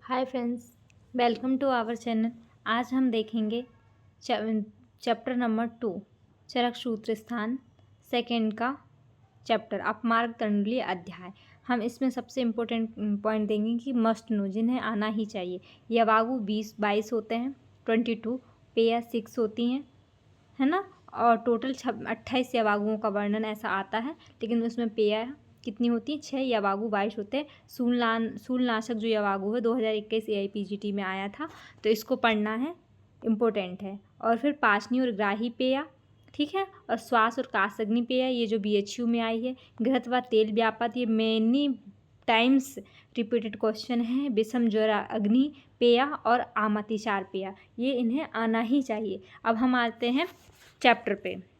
Hi friends, welcome to our channel. आज हम देखेंगे चैप्टर नंबर 2 चरक सूत्र स्थान सेकेंड का चैप्टर अपमार्ग तंडुलीय अध्याय। हम इसमें सबसे इम्पोर्टेंट पॉइंट देंगे कि मस्ट नो जिन्हें आना ही चाहिए। यवागु 22 होते हैं, 22 पेया 6 होती हैं, है ना। और टोटल 28 यवागुओं का वर्णन ऐसा आता है, लेकिन उसमें पेया कितनी होती है, 6 यवागु 22 होते हैं। शूलनाशक जो यवागु है 2021 AIPGT में आया था, तो इसको पढ़ना है, इम्पोर्टेंट है। और फिर पाशनी और ग्राही पेया, ठीक है। और श्वास और कासग्नि पेया, ये जो BHU में आई है। घृत व तेल व्यापत, ये मेनी टाइम्स रिपीटेड क्वेश्चन है। विषम ज्वरा अग्नि पेया और आमतिसार पेया, ये इन्हें आना ही चाहिए। अब हम आते हैं चैप्टर पे।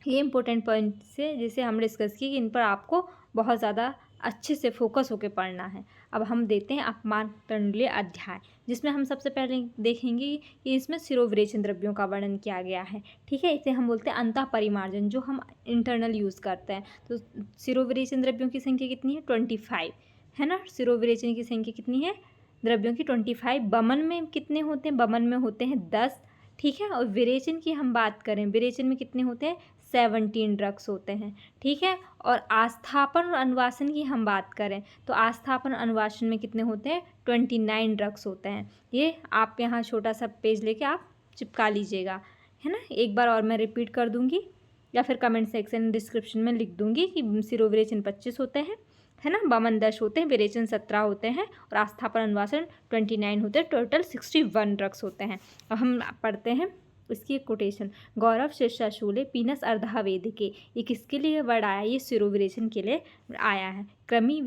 ये इंपॉर्टेंट पॉइंट से जिसे हम डिस्कस किए कि इन पर आपको बहुत ज़्यादा अच्छे से फोकस होकर पढ़ना है। अब हम देते हैं अपमार्ग तंडुलीय अध्याय, जिसमें हम सबसे पहले देखेंगे कि इसमें शिरोविरेचन द्रव्यों का वर्णन किया गया है, ठीक है। इसे हम बोलते हैं अंतः परिमार्जन, जो हम इंटरनल यूज़ करते हैं। तो शिरोविरेचन द्रव्यों की संख्या कितनी है, 25, है ना। शिरोविरेचन की संख्या कितनी है, द्रव्यों की 25। बमन में कितने होते हैं, बमन में होते हैं 10, ठीक है। और विरेचन की हम बात करें, विरेचन में कितने होते हैं, 17 ड्रग्स होते हैं, ठीक है। और आस्थापन और अनुवासन की हम बात करें तो आस्थापन अनुवासन में कितने होते हैं, 29 ड्रग्स होते हैं। ये आप यहाँ छोटा सा पेज लेके आप चिपका लीजिएगा, है ना। एक बार और मैं रिपीट कर दूंगी या फिर कमेंट सेक्शन डिस्क्रिप्शन में लिख दूंगी कि शिरोविरेचन 25 होते हैं, है ना। बमन 10 होते हैं, विरेचन 17 होते हैं और आस्थापन अनुवासन 29 होते हैं। टोटल 61 ड्रग्स होते हैं। अब हम पढ़ते हैं इसकी एक कोटेशन। गौरव शिष्याशूले पीनस अर्धावेदिके, ये किसके लिए वर्ड आया, ये शिरोविरेचन के लिए आया है। कृमि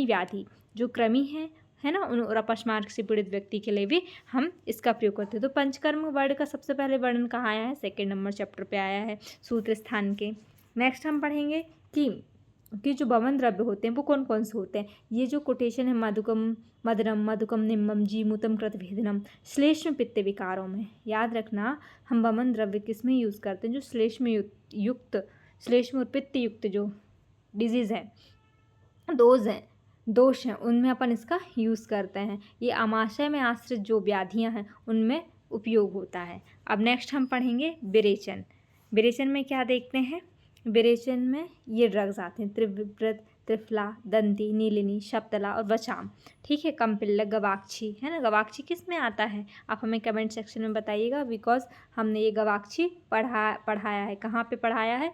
व्याधि, जो कृमि है ना, उन और अपस्मार्ग से पीड़ित व्यक्ति के लिए भी हम इसका प्रयोग करते हैं। तो पंचकर्म वर्ड का सबसे पहले वर्णन कहाँ आया है, सेकेंड नंबर चैप्टर पे आया है, सूत्र स्थान के। नेक्स्ट हम पढ़ेंगे कि जो बमन द्रव्य होते हैं वो कौन कौन से होते हैं। ये जो कोटेशन है, मधुकम मदरम मधुकम निम्बम जीमूतम कृतभेदनम, श्लेष्म पित्त विकारों में। याद रखना, हम बमन द्रव्य किस में यूज़ करते हैं, जो श्लेष्म और पित्त युक्त जो डिजीज़ है, दोष हैं, उनमें अपन इसका यूज़ करते हैं। ये आमाशय में आश्रित जो व्याधियाँ हैं उनमें उपयोग होता है। अब नेक्स्ट हम पढ़ेंगे विरेचन। विरेचन में क्या देखते हैं, विरेचन में ये ड्रग्स आते हैं, त्रिवृत, त्रिफला, दंती, नीलिनी, शप्तला और वचाम, ठीक है। कम्पिल्लक, गवाक्षी, है ना। गवाक्षी किस में आता है, आप हमें कमेंट सेक्शन में बताइएगा, बिकॉज हमने ये गवाक्षी पढ़ाया है। कहाँ पे पढ़ाया है,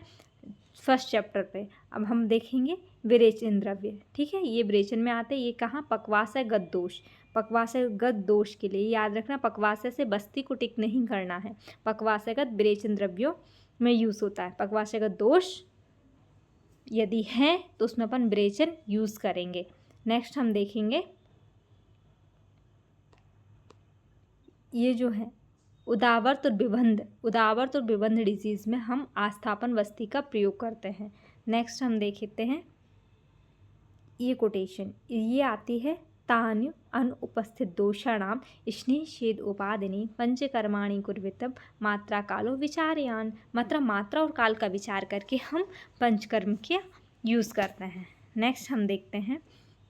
फर्स्ट चैप्टर पे। अब हम देखेंगे विरेचन द्रव्य, ठीक है। ये विरेचन में आते हैं। ये कहाँ, पक्वाशय गद्दोष, पक्वाशयगत दोष के लिए याद रखना, पक्वाशय से बस्ती को टिक नहीं करना है। पक्वाशयगत विरेचन द्रव्यों में यूज़ होता है। पक्वाशयगत दोष यदि है तो उसमें अपन विरेचन यूज़ करेंगे। नेक्स्ट हम देखेंगे ये जो है उदावर्त और विबंध डिजीज़ में हम आस्थापन वस्ती का प्रयोग करते हैं। नेक्स्ट हम देखते हैं ये कोटेशन, ये आती है तान्य अनुपस्थित दोषाणाम स्नेहषेद उपादिनी पंचकर्माणि कुर्वितम मात्रा कालो विचारयान। मतलब मात्रा और काल का विचार करके हम पंचकर्म के यूज़ करते हैं। नेक्स्ट हम देखते हैं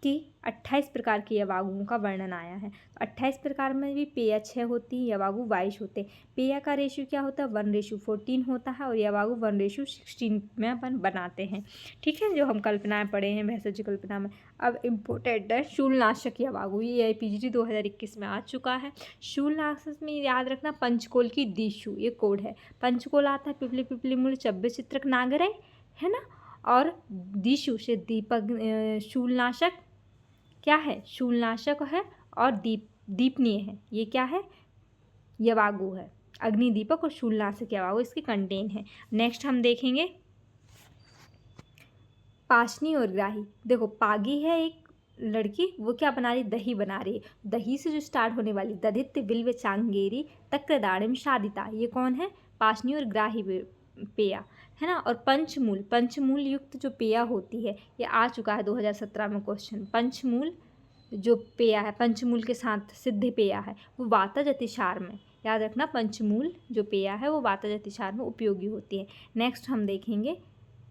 कि 28 प्रकार के यवागुओं का वर्णन आया है। 28 प्रकार में भी पेया 6 होती है, यवागु 22 होते हैं। पेया का रेशियो क्या होता है, 1:14 होता है और यवागु 1:16 में अपन बनाते हैं, ठीक है। जो हम कल्पनाएं पढ़े हैं भैंसजी कल्पना में। अब इम्पोर्टेंट है शूलनाशक यवागु, ये AIPGT 2021 में आ चुका है। शूलनाशक में याद रखना पंचकोल की दिशु, ये कोड है। पंचकोल आता है पिपली पिपली मूल चब्बे चित्रक नागरय, है ना। और दिशु से दीपक, शूलनाशक क्या है, शूलनाशक है और दीपनीय है, ये क्या है, यवागु है। अग्निदीपक और शूलनाशक यवागु इसके कंटेन है। नेक्स्ट हम देखेंगे पाशनी और ग्राही। देखो पागी है एक लड़की, वो क्या बना रही, दही बना रही है। दही से जो स्टार्ट होने वाली दधित्य बिल्व चांगेरी तक्रदाड़िम शादिता, ये कौन है, पाशनी और ग्राही पेया, है ना। और पंचमूल युक्त जो पेया होती है, ये आ चुका है 2017 में क्वेश्चन। पंचमूल जो पेया है, पंचमूल के साथ सिद्ध पेया है, वो वातज अतिसार में, याद रखना पंचमूल जो पेया है वो वातज अतिसार में उपयोगी होती है। नेक्स्ट हम देखेंगे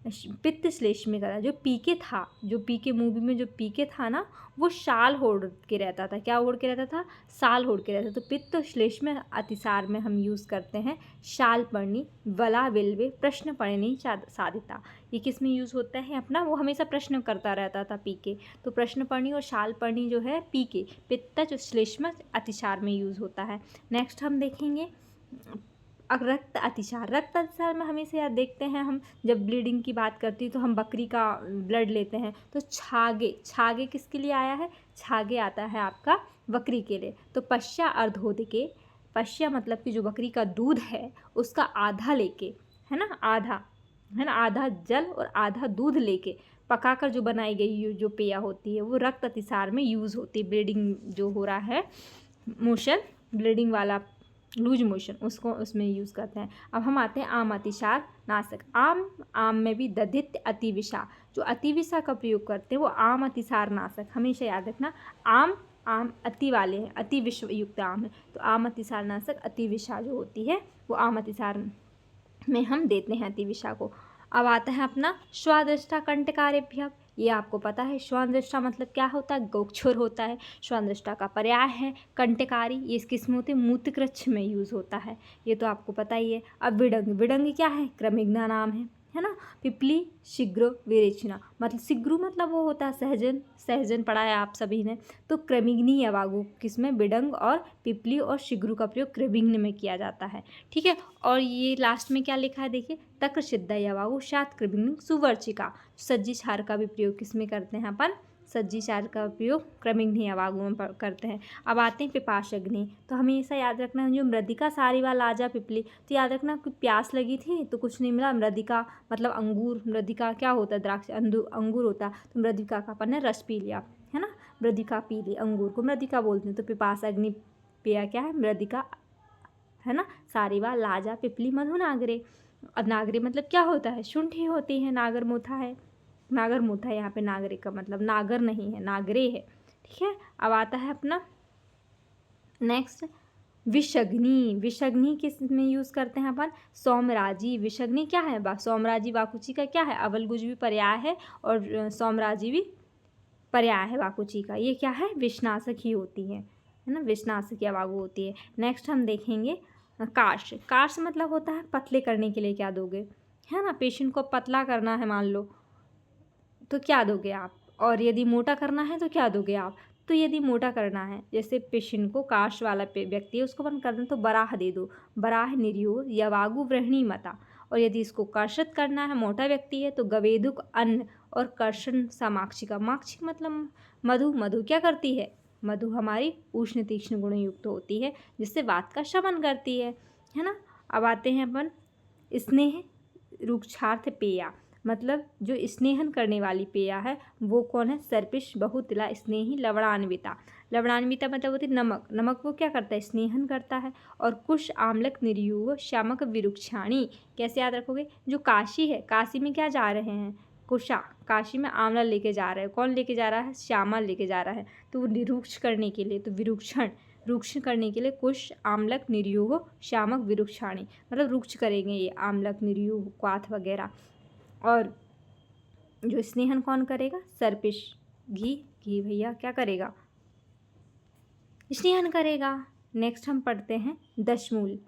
पित्त श्लेष्मिकता, जो पीके था, जो पीके मूवी में जो पीके था ना, वो शाल ओढ़ के रहता था। क्या ओढ़ के रहता था? शाल ओढ़ के रहता था। तो पित्त श्लेष्म अतिसार में हम यूज़ करते हैं शाल पर्णी, वला विल्वे, प्रश्न पर्णी साधिता। ये किस में यूज़ होता है अपना? वो हमेशा प्रश्न करता रहता था पीके, तो प्रश्न पर्णी और शाल पर्णी जो है पीके, पित्त श्लेष्म अतिसार में यूज़ होता है। नेक्स्ट हम देखेंगे रक्त अतिसार। रक्त अतिसार में हमेशा याद देखते हैं हम, जब ब्लीडिंग की बात करती तो हम बकरी का ब्लड लेते हैं, तो छागे, छागे किसके लिए आया है? छागे आता है आपका बकरी के लिए। तो पश्या अर्धोदके, पश्या मतलब कि जो बकरी का दूध है उसका आधा लेके, है ना, आधा, है ना, आधा जल और आधा दूध लेके पकाकर जो बनाई गई जो पेय होती है वो रक्त अतिसार में यूज़ होती है। ब्लीडिंग जो हो रहा है, मोशन ब्लीडिंग वाला लूज मोशन, उसको उसमें यूज़ करते हैं। अब हम आते हैं आम अतिसार नाशक। आम में भी दधित अतिविषा, जो अतिविषा का प्रयोग करते हैं वो आम अतिसार नाशक। हमेशा याद रखना, आम अति वाले हैं, अति विष युक्त आम है, तो आम अतिसार नाशक अतिविषा जो होती है वो आम अतिसार में हम देते हैं अतिविषा को। अब आता है अपना स्वादृष्टा कंटकारेभ्य। ये आपको पता है, श्वानदृष्टा मतलब क्या होता है? गोक्षुर होता है। श्वानदृष्टा का पर्याय है कंटकारी। ये किस में होते हैं? मूत्रकृच्छ में यूज़ होता है, ये तो आपको पता ही है। अब विडंग, विडंग क्या है? क्रमिग्ना नाम है ना। पिपली शीघ्र विरेचना, मतलब शीघ्र मतलब वो होता है सहजन, सहजन पढ़ा है आप सभी ने। तो क्रमिग्नि अवागु किसमें? विडंग और पिपली और शीघ्र का प्रयोग क्रमिग्न में किया जाता है, ठीक है। और ये लास्ट में क्या लिखा है देखिए, तक्र सिद्धा यवागु शात क्रमिग्न सुवर्चिका। सज्जी क्षार का भी प्रयोग किसमें करते हैं अपन? सज्जी क्षार का उपयोग क्रमिग्नि अवागु में करते हैं। अब आते हैं पिपाशग्नि। तो हमेशा याद रखना, जो मृदिका सारीवा लाजा पिपली, तो याद रखना कि प्यास लगी थी तो कुछ नहीं मिला, मृदिका मतलब अंगूर, मृदिका क्या होता है? द्राक्ष, अंगूर होता, तो मृदिका का अपन ने रस पी लिया, है ना, मृदिका पी ली, अंगूर को मृदिका बोलते हैं। तो पिपास अग्नि पेय क्या है? मृदिका, है ना। सारीवा लाजा पिपली मधु नागरे। अब नागरे मतलब क्या होता है? शुंठी होती है, नागर मोथा है, नागर मोथा है यहाँ पे, नागरे का मतलब नागर नहीं है, नागरे है, ठीक है। अब आता है अपना नेक्स्ट विषग्नि। विषग्नि किस में यूज़ करते हैं अपन? सौमराजी। विषग्नि क्या है? सौमराजी वाकुची का क्या है? अवलगुज भी पर्याय है और सौमराजी भी पर्याय है वाकुची का। ये क्या है? विषनाशक ही होती है ना, विषनाशक या वागु होती है। नेक्स्ट हम देखेंगे कार्श। कार्श मतलब होता है पतले करने के लिए क्या दोगे, है ना। पेशेंट को पतला करना है मान लो, तो क्या दोगे आप? और यदि मोटा करना है तो क्या दोगे आप? तो यदि मोटा करना है, जैसे पेशेंट को काश वाला व्यक्ति है उसको अपन कर दें तो बराह दे दो, बराह निर्यो यवागु व्रहणी मता। और यदि इसको कर्षित करना है, मोटा व्यक्ति है, तो गवेदुक अन्न और कर्षण समाक्षिका। माक्षिक मतलब मधु, मधु क्या करती है? मधु हमारी उष्ण तीक्ष्ण गुण युक्त होती है, जिससे वात का शमन करती है ना। अब आते हैं अपन स्नेह रुक्षार्थ पेया, मतलब जो स्नेहन करने वाली पेया है वो कौन है? सर्पिश बहुतिला स्नेही लवणान्विता। लवणान्विता मतलब होती नमक, नमक वो क्या करता है? स्नेहन करता है। और कुश आम्लक निर्युव श्यामक विरुक्षाणी। कैसे याद रखोगे? जो काशी है, काशी में क्या जा रहे हैं? कुशा, काशी में आंवला लेके जा रहे हैं। कौन लेके जा रहा है? श्यामा लेके जा रहा है। तो वो निरुक्ष करने के लिए, तो विरुक्षण, रुक्ष करने के लिए कुश आम्लक निर्युव श्यामक विरुक्षाणी, मतलब रुक्ष करेंगे ये आम्लक निर्युव क्वाथ वगैरह। और जो स्नेहन कौन करेगा? सर्पिश, घी, घी भैया क्या करेगा? स्नेहन करेगा। नेक्स्ट हम पढ़ते हैं दशमूल।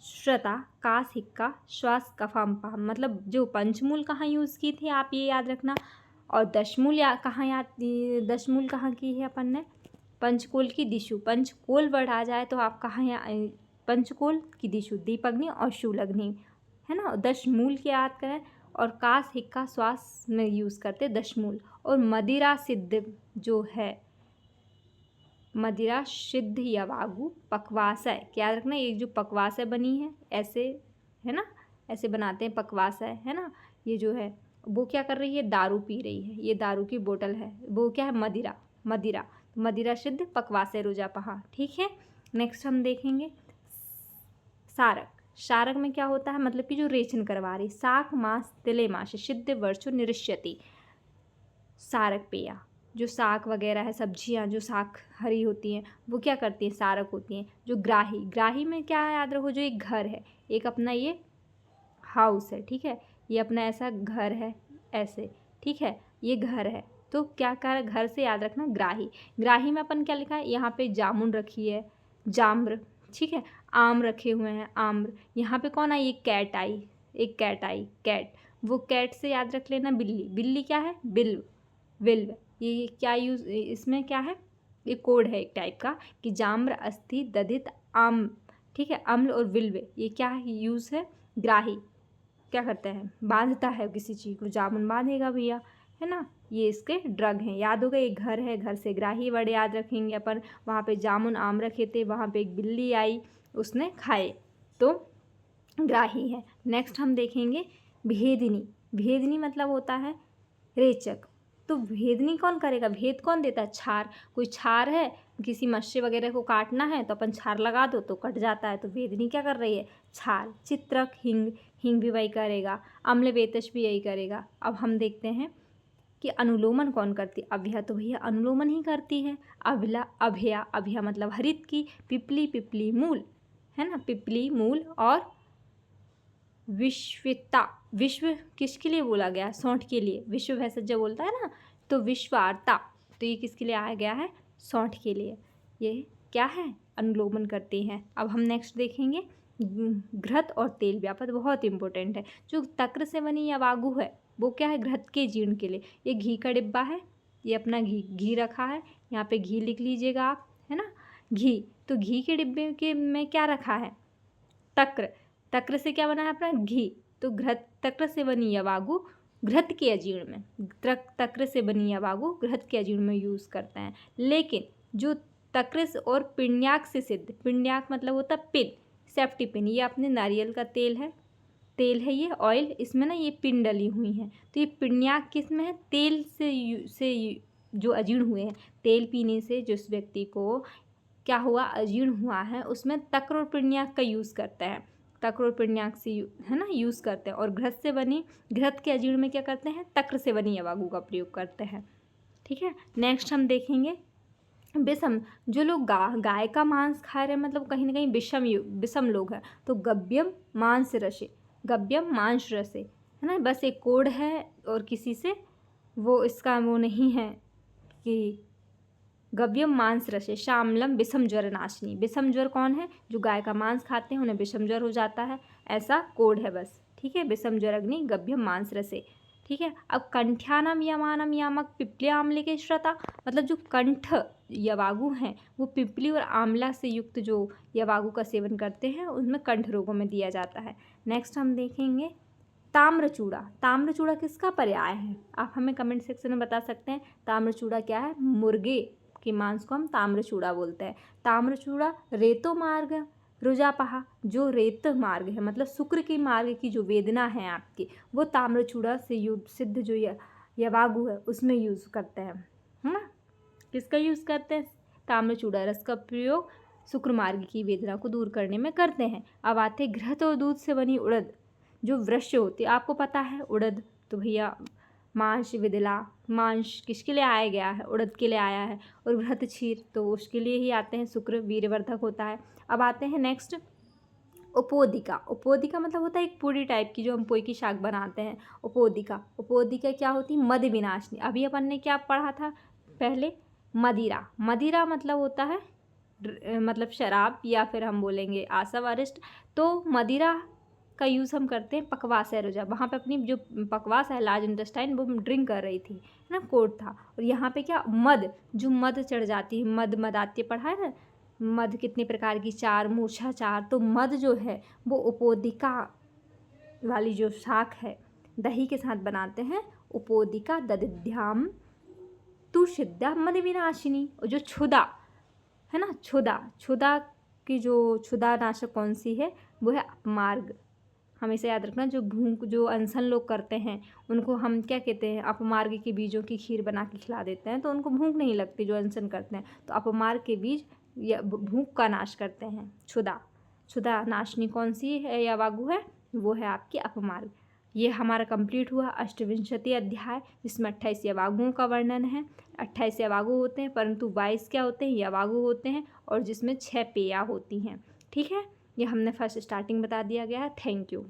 श्रता, कास, हिक्का, श्वास, कफाम्पा, मतलब जो पंचमूल कहाँ यूज़ की थी आप ये याद रखना। और दशमूल कहाँ याद, दशमूल कहाँ की है अपन ने? पंचकोल की दिशु। पंचकोल वर्ड आ जाए तो आप कहाँ पंचकोल की दिशु, दीपग्नि और शूलग्नि, है ना। दशमूल की याद करें। और कास, हिक्का, श्वास में यूज़ करते दशमूल। और मदिरा सिद्ध जो है, मदिरा सिद्ध यवागु पकवासय, क्या याद रखना, ये जो पकवासय बनी है ऐसे, है ना, ऐसे बनाते हैं पकवासय, है ना। ये जो है वो क्या कर रही है? दारू पी रही है, ये दारू की बोतल है, वो क्या है? मदिरा, मदिरा, मदिरा सिद्ध पकवासय रुजापहा, ठीक है। नेक्स्ट हम देखेंगे सारक। सारक में क्या होता है? मतलब कि जो रेचन करवा रही। साक मास तिले मास सिद्ध वर्षो निरिष्यति। सारक पेया, जो साग वगैरह है, सब्जियां जो साग हरी होती हैं वो क्या करती हैं? सारक होती हैं। जो ग्राही, ग्राही में क्या है याद रखो? जो एक घर है, एक अपना ये हाउस है, ठीक है, ये अपना ऐसा घर है, ऐसे, ठीक है, ये घर है। तो क्या कर, घर से याद रखना ग्राही। ग्राही में अपन क्या लिखा है, यहाँ पे जामुन रखी है, जाम्र, ठीक है, आम रखे हुए हैं, आम्र। यहाँ पे कौन आई, एक कैट आई, एक कैट आई, कैट। वो कैट से याद रख लेना बिल्ली। बिल्ली क्या है, बिल्व, विल्व। ये क्या यूज, इसमें क्या है, ये कोड है एक टाइप का कि जाम्र, अस्थि, दधित, आम, ठीक है, अम्ल और विल्व, ये क्या है, यूज है, ग्राही। क्या करता है, बांधता है किसी चीज़ को, जामुन बांधेगा भैया, है ना। ये इसके ड्रग हैं, याद होगा, एक घर है, घर से ग्राही वर्ड याद रखेंगे अपन। वहाँ पे जामुन आम रखे थे, वहाँ पे एक बिल्ली आई, उसने खाए, तो ग्राही है। नेक्स्ट हम देखेंगे भेदनी। भेदनी मतलब होता है रेचक। तो भेदनी कौन करेगा, भेद कौन देता है, छार। कोई छार है, किसी मत्स्य वगैरह को काटना है तो अपन छार लगा दो तो कट जाता है, तो भेदनी क्या कर रही है, छार। चित्रक, हिंग, हिंग भी वही करेगा। अम्ल वेतश भी यही करेगा। अब हम देखते हैं कि अनुलोमन कौन करती है, अभ्या तो भैया अनुलोमन ही करती है। अभला, अभया, अभया मतलब हरित की। पिपली, पिपली मूल, है ना, पिपली मूल। और विश्विता, विश्व किसके लिए बोला गया, सौंठ के लिए। विश्व भैंसज जब बोलता है ना, तो विश्वार्ता, तो ये किसके लिए आया गया है, सौंठ के लिए। ये क्या है, अनुलोमन करते हैं। अब हम नेक्स्ट देखेंगे घृत और तेल व्यापक, बहुत इंपॉर्टेंट है। जो तक्र से बनी यवागु है वो क्या है, घृत के जीर्ण के लिए। ये घी का डिब्बा है, ये अपना घी रखा है, यहाँ पे घी लिख लीजिएगा आप, है ना, घी। तो घी के डिब्बे के में क्या रखा है, तक्र। तक्र से क्या बना है अपना, घी। तो घृत, तक्र से बनी यवागु घृत के अजीर्ण में, तक्र से बनी यवागु घृत के अजीर्ण में यूज़ करते हैं। लेकिन जो तक्र और पिण्याक से सिद्ध, पिण्याक मतलब होता है पिन, सेफ्टी पिन। ये अपने नारियल का तेल है, तेल है ये ऑयल, इसमें ना ये पिन डली हुई हैं। तो ये पिण्याक किस में है, तेल से जो अजीर्ण हुए हैं, तेल पीने से जिस व्यक्ति को क्या हुआ, अजीर्ण हुआ है, उसमें तक्र और पिण्याक का यूज़ करते हैं। तक्र और पिण्याक से है ना यूज़ करते हैं। और घृत से बनी, घृत के अजीर्ण में क्या करते हैं, तक्र से बनी यवागु का प्रयोग करते हैं, ठीक है। नेक्स्ट हम देखेंगे विषम। जो लोग गाय का मांस खा रहे हैं, मतलब कहीं ना कहीं विषम लोग हैं। तो गव्यम मांस रसे, गव्यम मांस रसे, है ना, बस एक कोड है और किसी से वो इसका वो नहीं है कि गव्यम मांस रसे। श्यामलम विषम ज्वर नाशनी। विषम ज्वर कौन है, जो गाय का मांस खाते हैं उन्हें विषम ज्वर हो जाता है, ऐसा कोड है बस, ठीक है। विषम ज्वर अग्नि गव्यम मांस रसे, ठीक है। अब कंठ्यानम यमानम यामक पिपली आम्ल के श्रता, मतलब जो कंठ यवागु हैं वो पिपली और आंवला से युक्त जो यवागु का सेवन करते हैं उनमें कंठ रोगों में दिया जाता है। नेक्स्ट हम देखेंगे ताम्रचूड़ा। ताम्रचूड़ा किसका पर्याय है, आप हमें कमेंट सेक्शन में बता सकते हैं। ताम्रचूड़ा क्या है, मुर्गे के मांस को हम ताम्रचूड़ा बोलते हैं। ताम्रचूड़ा रेतो मार्ग रुजापहा, जो रेत मार्ग है मतलब शुक्र के मार्ग की जो वेदना है आपकी, वो ताम्रचूड़ा से सिद्ध जो यवागु है उसमें यूज़ करते हैं, है ना। किसका यूज़ करते हैं, ताम्रचूड़ा रस का प्रयोग शुक्र मार्ग की वेदना को दूर करने में करते हैं। अब आते घृत और दूध से बनी उड़द, जो वृक्ष होती है, आपको पता है उड़द, तो भैया मांस विदिला, मांस किसके लिए आया गया है, उड़द के लिए आया है। और घृत क्षीर तो उसके लिए ही आते हैं, शुक्र वीर्यवर्धक होता है। अब आते हैं नेक्स्ट उपोदिका। उपोदिका मतलब होता है एक पूरी टाइप की, जो हम पोई की शाक बनाते हैं, उपोदिका। उपोदिका क्या होती है, मद विनाशिनी। अभी अपन ने क्या पढ़ा था पहले, मदिरा। मदिरा मतलब होता है मतलब शराब, या फिर हम बोलेंगे आसव अरिष्ट। तो मदिरा का यूज़ हम करते हैं पकवास है रोजा, वहाँ पे अपनी जो पकवास है लार्ज इंटेस्टाइन वो ड्रिंक कर रही थी, है ना, कोट था। और यहाँ पे क्या, मद, जो मद चढ़ जाती है, मद मदात्य पढ़ा है ना, मद कितने प्रकार की, चार, मूर्छा चार। तो मद जो है वो उपोदिका वाली जो शाक है दही के साथ बनाते हैं, उपोदिका दधिध्याम तु सिद्धा मद विनाशिनी। और जो क्षुधा है ना, क्षुधा की जो क्षुधा नाशक कौन सी है, वो है अपमार्ग। हमेशा याद रखना, जो भूख, जो अनशन लोग करते हैं उनको हम क्या कहते हैं, अपमार्ग के बीजों की खीर बना के खिला देते हैं तो उनको भूख नहीं लगती, जो अनशन करते हैं। तो अपमार्ग के बीज या भूख का नाश करते हैं। क्षुधा नाशनी कौन सी है यवागु है, वो है आपकी अपमार्ग। ये हमारा कंप्लीट हुआ अष्टविंशति अध्याय, जिसमें 28 यवागुओं का वर्णन है। 28 यवागु होते हैं, परंतु 22 क्या होते हैं, यवागु होते हैं, और जिसमें 6 पेया होती हैं, ठीक है। ये हमने फर्स्ट स्टार्टिंग बता दिया गया है। Thank you.